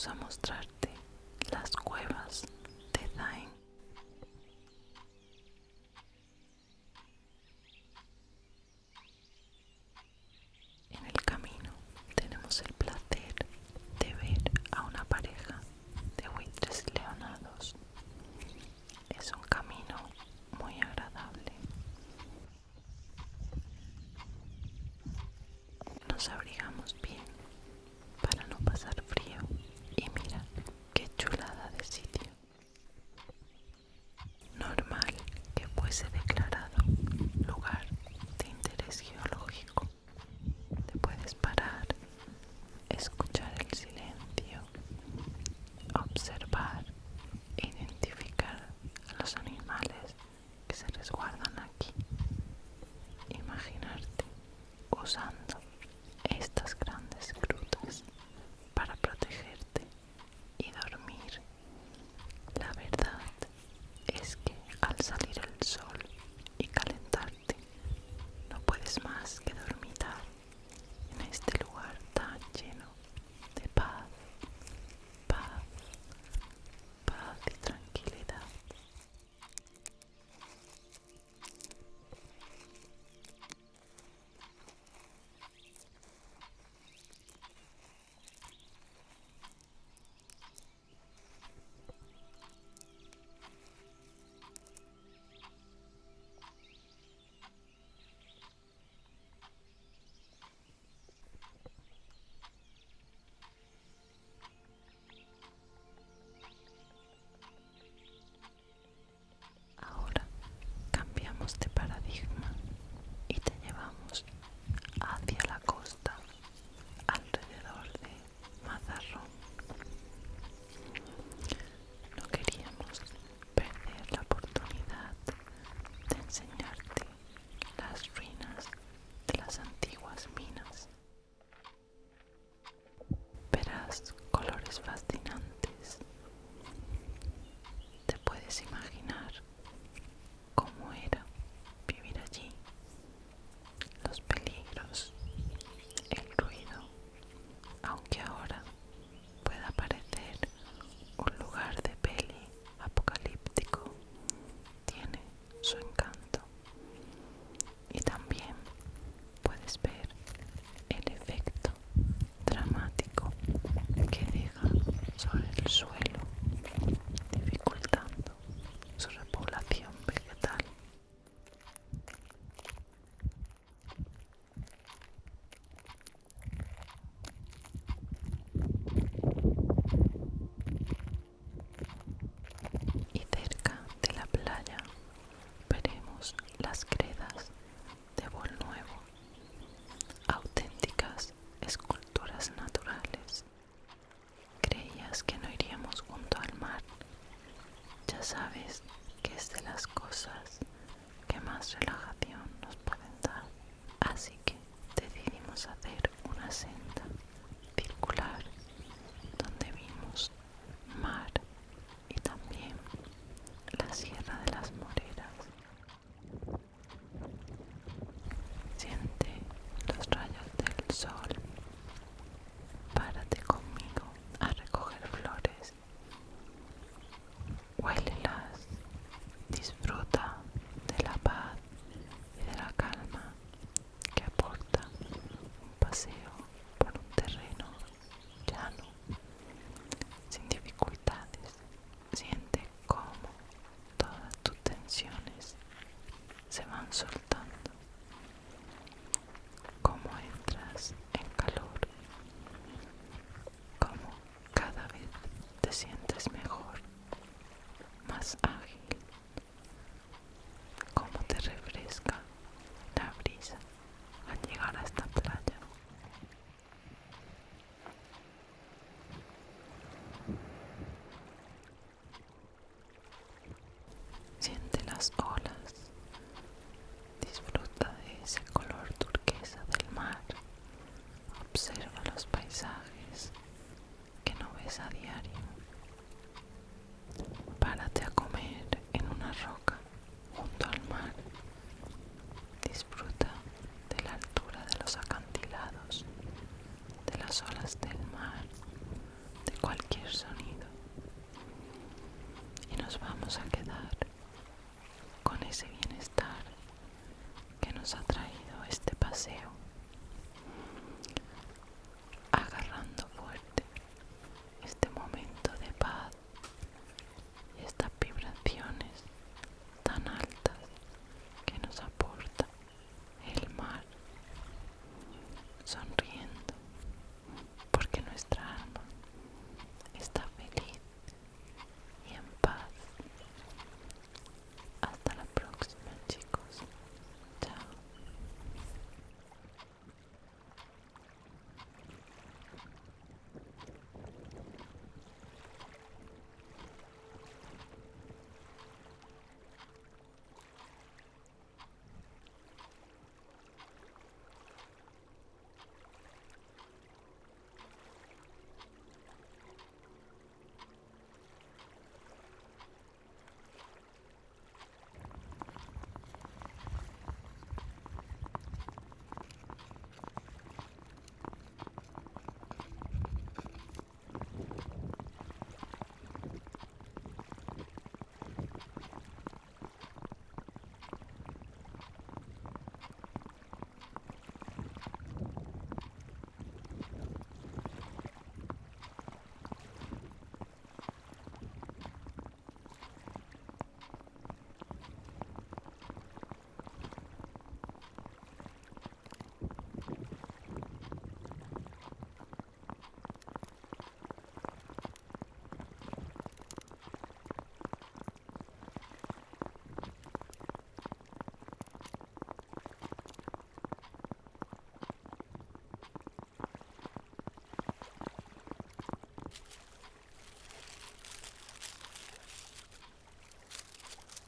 vamos a mostrarte las cuevas de Dain. En el camino tenemos el placer de ver a una pareja de buitres leonados. Es un camino muy agradable. Nos abrigamos bien para no pasar frío y mira qué chulada de sitio. Normal que fuese declarado lugar de interés geológico. Te puedes parar, escuchar el silencio, observar e identificar a los animales que se resguardan aquí. Imaginarte usando estas grandes grutas para protegerte y dormir. La verdad es que al salir el sol y calentarte, no puedes más que dormitar en este lugar tan lleno de paz, paz, paz y tranquilidad. Ahora cambiamos de paradigma y te llevamos hacia la costa, alrededor de Mazarrón. No queríamos perder la oportunidad de enseñarte las ruinas de las antiguas minas. Verás colores fascinantes. Te puedes imaginar cómo era vivir allí, los peligros, el ruido, aunque ahora pueda parecer un lugar de peli apocalíptico, tiene su encanto. Y también puedes ver el efecto dramático que deja sobre el suelo